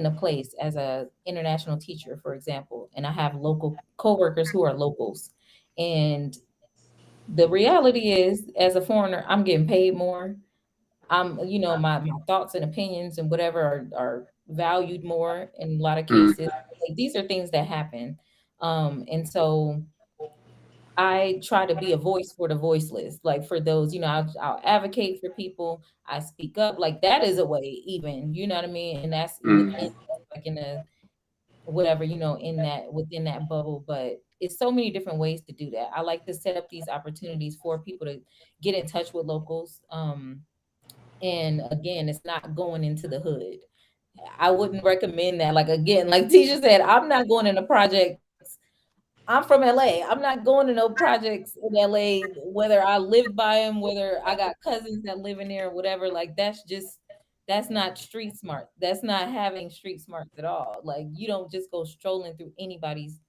a place as a international teacher, for example, and I have local coworkers who are locals. And the reality is, as a foreigner, I'm getting paid more. My thoughts and opinions and whatever are valued more in a lot of cases. Like, these are things that happen. And so I try to be a voice for the voiceless, like for those, I'll advocate for people. I speak up, like that is a way, even, you know what I mean? And that's within, Mm-hmm. like in a whatever, in that within that bubble. But it's so many different ways to do that. I like to set up these opportunities for people to get in touch with locals. And again, it's not going into the hood. I wouldn't recommend that. Like again, like Tisha said, I'm not going into projects. I'm from LA. I'm not going to no projects in LA, whether I live by them, whether I got cousins that live in there or whatever. Like that's not street smart. That's not having street smarts at all. Like you don't just go strolling through anybody's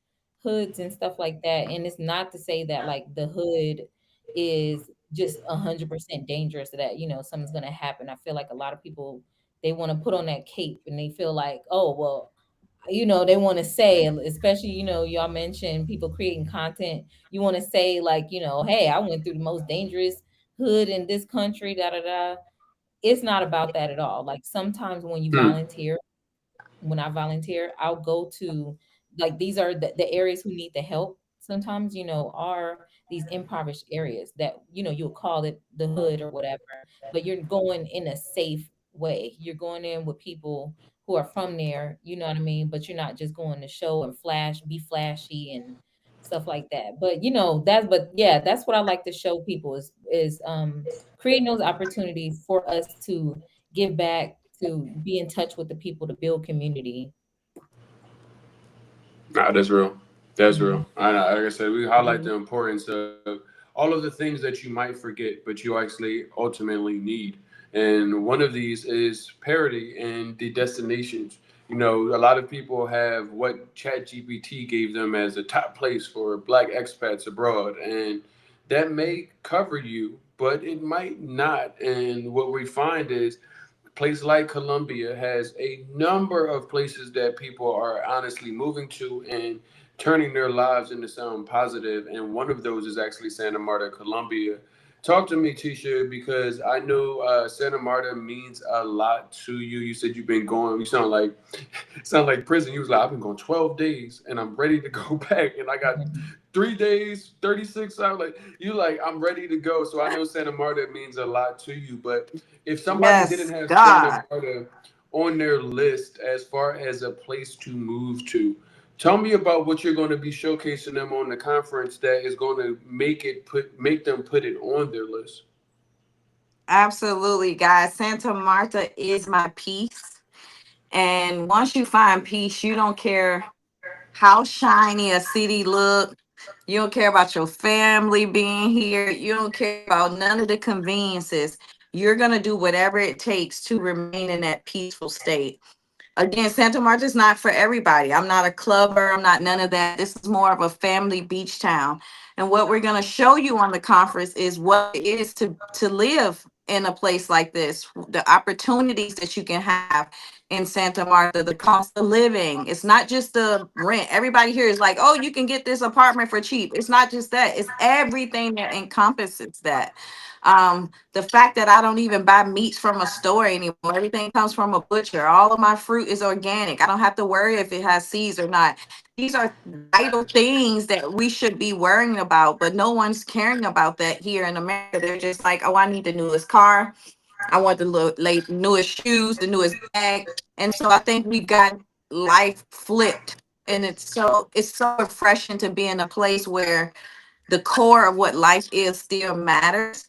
hoods and stuff like that. And it's not to say that like the hood is just 100% dangerous, that something's gonna happen. I feel like a lot of people, they want to put on that cape and they feel like, oh well, they want to say, especially, y'all mentioned people creating content. You want to say like, hey, I went through the most dangerous hood in this country, da da da. It's not about that at all. Like sometimes when I volunteer, I'll go to, like, these are the areas who need the help. Sometimes, are these impoverished areas that, you'll call it the hood or whatever, but you're going in a safe way. You're going in with people who are from there, you know what I mean? But you're not just going to show and be flashy and stuff like that. But but yeah, that's what I like to show people is creating those opportunities for us to give back, to be in touch with the people, to build community. Nah, that's real. That's Mhm. real. I know. Like I said, we highlight the importance of all of the things that you might forget, but you actually ultimately need. And one of these is parity in the destinations. A lot of people have what ChatGPT gave them as a top place for Black expats abroad, and that may cover you, but it might not. And what we find is place like Colombia has a number of places that people are honestly moving to and turning their lives into something positive. And one of those is actually Santa Marta, Colombia. Talk to me, Tisha, because I know Santa Marta means a lot to you. You said you've been going. You sound like prison. You was like, I've been going 12 days and I'm ready to go back. And I got Mhm. 3 days, 36 hours. Like you, like I'm ready to go. So I know Santa Marta means a lot to you. But if somebody didn't Yes, have Santa God. Marta on their list as far as a place to move to, tell me about what you're going to be showcasing them on the conference that is going to make them put it on their list. Absolutely, guys. Santa Marta is my peace. And once you find peace, you don't care how shiny a city look. You don't care about your family being here. You don't care about none of the conveniences. You're going to do whatever it takes to remain in that peaceful state. Again, Santa Marta is not for everybody. I'm not a clubber. I'm not none of that. This is more of a family beach town. And what we're going to show you on the conference is what it is to live in a place like this, the opportunities that you can have in Santa Marta, the cost of living. It's not just the rent. Everybody here is like, oh, you can get this apartment for cheap. It's not just that, it's everything that encompasses that. The fact that I don't even buy meats from a store anymore. Everything comes from a butcher. All of my fruit is organic. I don't have to worry if it has seeds or not. These are vital things that we should be worrying about, but no one's caring about that here in America. They're just like, oh, I need the newest car. I want the newest shoes, the newest bag. And so I think we got life flipped. And it's so refreshing to be in a place where the core of what life is still matters.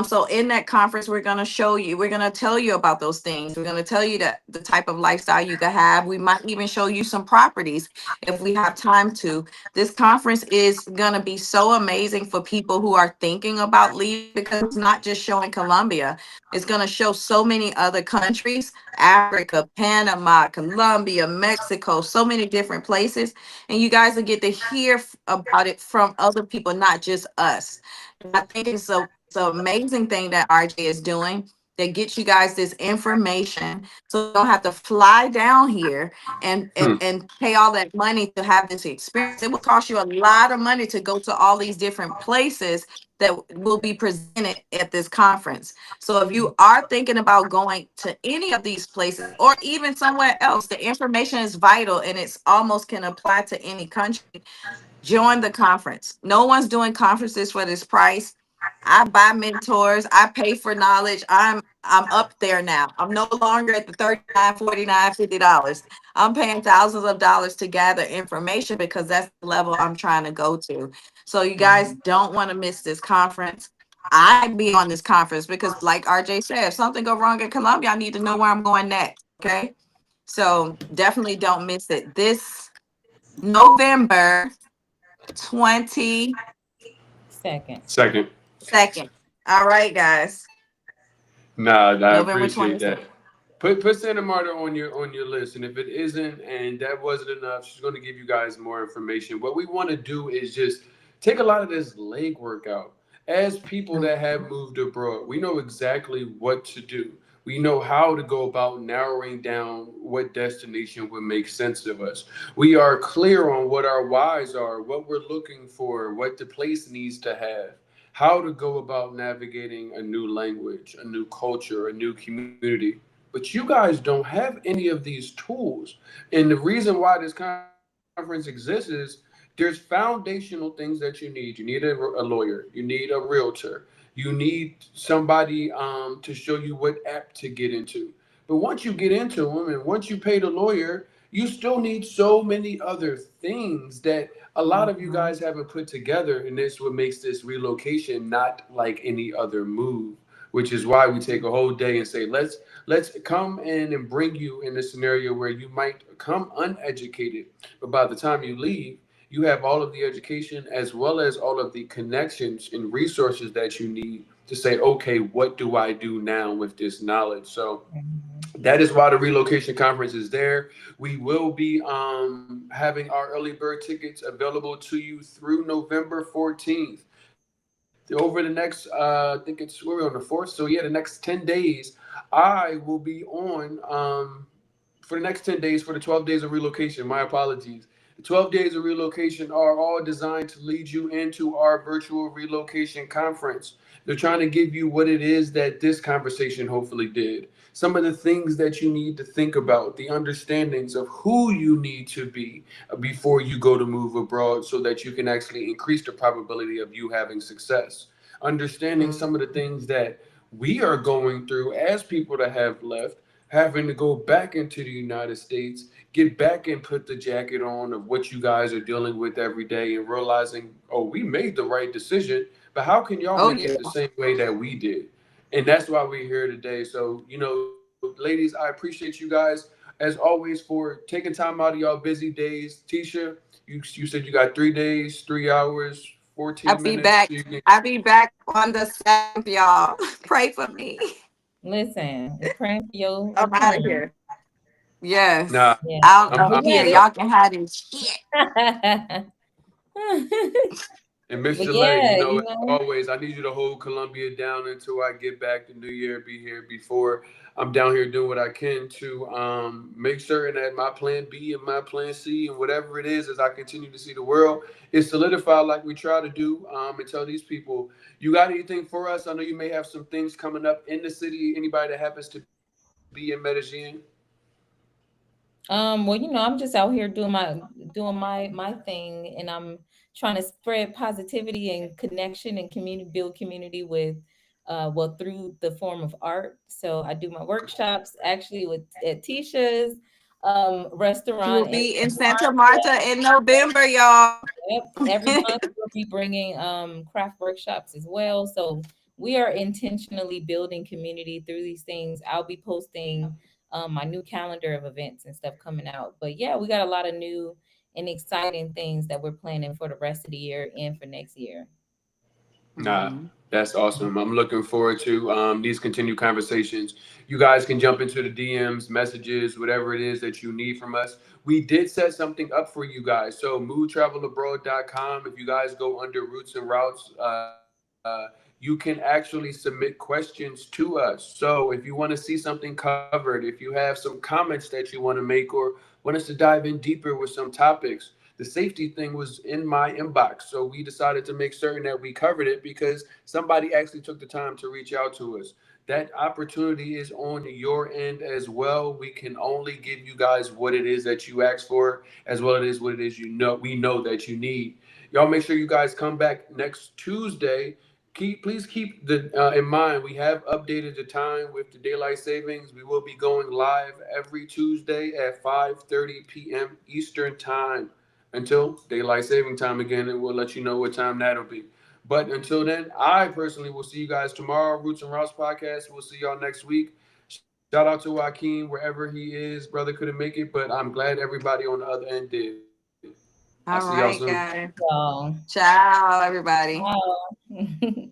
So in that conference, we're going to tell you about those things. We're going to tell you that the type of lifestyle you can have. We might even show you some properties if we have time to. This conference is going to be so amazing for people who are thinking about leaving, because it's not just showing Colombia. It's going to show so many other countries, Africa, Panama, Colombia, Mexico, so many different places. And you guys will get to hear about it from other people, not just us. And I think it's an amazing thing that RJ is doing that gets you guys this information, so you don't have to fly down here and Hmm. and pay all that money to have this experience. It will cost you a lot of money to go to all these different places that will be presented at this conference. So if you are thinking about going to any of these places or even somewhere else, the information is vital and it's almost can apply to any country. Join the conference. No one's doing conferences for this price. I buy mentors. I pay for knowledge. I'm up there now. I'm no longer at the 39, 49, $50. I'm paying thousands of dollars to gather information because that's the level I'm trying to go to. So you guys don't want to miss this conference. I be on this conference because, like RJ said, if something go wrong in Colombia, I need to know where I'm going next. Okay. So definitely don't miss it. This November 22nd. Second. Second. All right, guys. Nah, I November appreciate that. 22nd. Put Santa Marta on your list, and if it isn't, and that wasn't enough, she's going to give you guys more information. What we want to do is just take a lot of this legwork out. As people that have moved abroad, we know exactly what to do. We know how to go about narrowing down what destination would make sense of us. We are clear on what our whys are, what we're looking for, what the place needs to have, how to go about navigating a new language, a new culture, a new community. But you guys don't have any of these tools. And the reason why this conference exists is there's foundational things that you need. You need a lawyer, you need a realtor, you need somebody to show you what app to get into. But once you get into them and once you pay the lawyer, you still need so many other things that a lot of you Mhm. guys haven't put together. And this what makes this relocation not like any other move, which is why we take a whole day and say, let's come in and bring you in a scenario where you might come uneducated, but by the time you leave, you have all of the education as well as all of the connections and resources that you need to say, okay, what do I do now with this knowledge? So Mhm. that is why the relocation conference is there. We will be having our early bird tickets available to you through November 14th. Over the next, I think it's we're on the 4th. So yeah, the next 10 days, I will be on for the next 10 days for the 12 days of relocation. My apologies. The 12 days of relocation are all designed to lead you into our virtual relocation conference. They're trying to give you what it is that this conversation hopefully did. Some of the things that you need to think about, the understandings of who you need to be before you go to move abroad so that you can actually increase the probability of you having success. Understanding some of the things that we are going through as people that have left, having to go back into the United States, get back and put the jacket on of what you guys are dealing with every day and realizing, oh, we made the right decision, but how can y'all Oh make yeah. it the same way that we did? And that's why we're here today. So, ladies, I appreciate you guys as always for taking time out of y'all busy days. Tisha, you said you got 3 days, 3 hours, I'll 14 be minutes. back. So you can, I'll be back on the 7th, y'all. Pray for me. Listen, we're praying for your I'm out of return. here. Yes. nah, Yeah. Out And of we I'm here. had Y'all can have this shit. it. And But Mr. Lay, yeah, as always, I need you to hold Colombia down until I get back. The new year be here before I'm down here doing what I can to make certain that my plan B and my plan C and whatever it is as I continue to see the world is solidified like we try to do and tell these people, you got anything for us? I know you may have some things coming up in the city. Anybody that happens to be in Medellin? Well, I'm just out here doing my thing, and I'm trying to spread positivity and connection and community, build community with, well, through the form of art. So I do my workshops actually with at Tisha's She restaurant will in be in Santa Marta. Marta in November, y'all. Yep. Every month we'll be bringing craft workshops as well. So we are intentionally building community through these things. I'll be posting my new calendar of events and stuff coming out. But yeah, we got a lot of new and exciting things that we're planning for the rest of the year and for next year. Nah, that's awesome. I'm looking forward to these continued conversations. You guys can jump into the DMs, messages, whatever it is that you need from us. We did set something up for you guys. So moodtravelabroad.com. If you guys go under Roots and Routes, you can actually submit questions to us. So if you want to see something covered, if you have some comments that you want to make or want us to dive in deeper with some topics, the safety thing was in my inbox. So we decided to make certain that we covered it because somebody actually took the time to reach out to us. That opportunity is on your end as well. We can only give you guys what it is that you asked for, as well as what it is we know that you need. Y'all make sure you guys come back next Tuesday. Please keep the in mind we have updated the time with the daylight savings. We will be going live every Tuesday at 5:30 p.m. Eastern time until daylight saving time again, and we'll let you know what time that'll be. But until then, I personally will see you guys tomorrow. Roots and Routes podcast. We'll see y'all next week. Shout out to Joaquin wherever he is. Brother couldn't make it, but I'm glad everybody on the other end did. I'll see y'all soon. All right, guys. So, Ciao, everybody. wow.